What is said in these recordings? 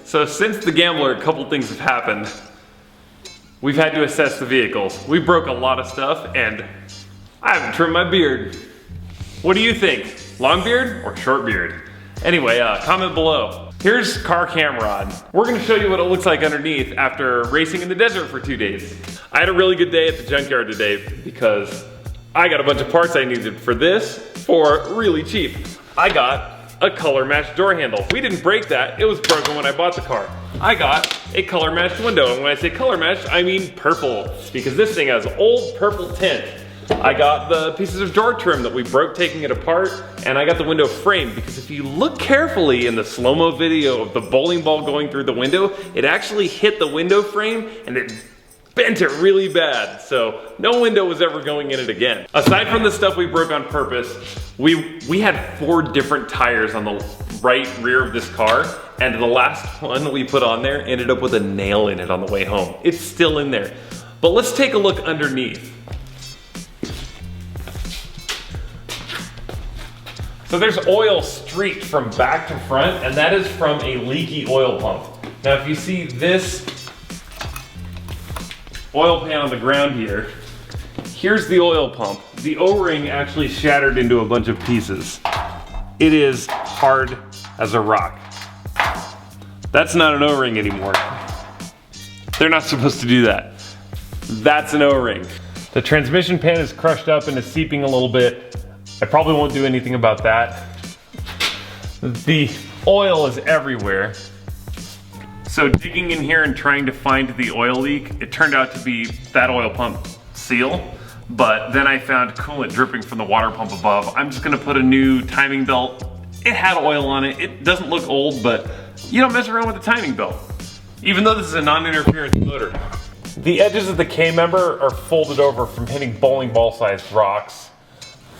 So since the Gambler, a couple things have happened. We've had to assess the vehicles. We broke a lot of stuff and I haven't trimmed my beard. What do you think? Long beard or short beard? Anyway, comment below. Here's car cam rod. We're gonna show you what it looks like underneath after racing in the desert for 2 days. I had a really good day at the junkyard today because I got a bunch of parts I needed for this for really cheap. I got a color matched door handle. We didn't break that, it was broken when I bought the car. I got a color matched window, and when I say color matched, I mean purple, because this thing has old purple tint. I got the pieces of door trim that we broke taking it apart, and I got the window frame, because if you look carefully in the slow-mo video of the bowling ball going through the window, it actually hit the window frame and it bent it really bad, so no window was ever going in it again. Aside from the stuff we broke on purpose, we had 4 different tires on the right rear of this car, and the last one we put on there ended up with a nail in it on the way home. It's still in there. But let's take a look underneath. So there's oil streaked from back to front, and that is from a leaky oil pump. Now if you see this oil pan on the ground here, here's the oil pump. The O-ring actually shattered into a bunch of pieces. It is hard as a rock. That's not an O-ring anymore. They're not supposed to do that. That's an O-ring. The transmission pan is crushed up and is seeping a little bit. I probably won't do anything about that. The oil is everywhere. So digging in here and trying to find the oil leak, it turned out to be that oil pump seal, but then I found coolant dripping from the water pump above. I'm just gonna put a new timing belt. It had oil on it. It doesn't look old, but you don't mess around with the timing belt, even though this is a non-interference motor. The edges of the K-member are folded over from hitting bowling ball sized rocks.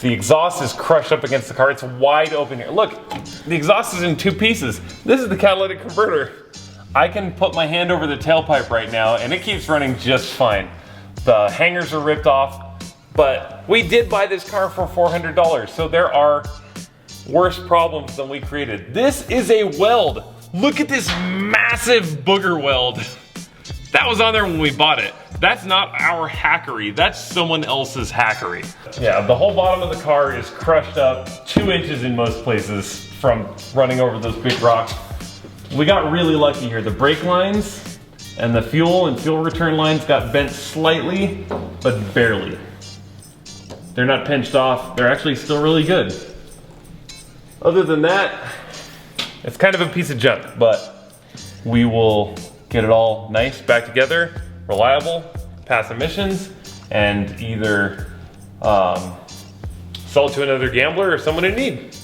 The exhaust is crushed up against the car. It's wide open here. Look, the exhaust is in 2 pieces. This is the catalytic converter. I can put my hand over the tailpipe right now and it keeps running just fine. The hangers are ripped off, but we did buy this car for $400, so there are worse problems than we created. This is a weld. Look at this massive booger weld. That was on there when we bought it. That's not our hackery, that's someone else's hackery. Yeah, the whole bottom of the car is crushed up 2 inches in most places from running over those big rocks. We got really lucky here. The brake lines and the fuel and fuel return lines got bent slightly, but barely. They're not pinched off. They're actually still really good. Other than that, it's kind of a piece of junk, but we will get it all nice back together, reliable, pass emissions, and either sell it to another gambler or someone in need.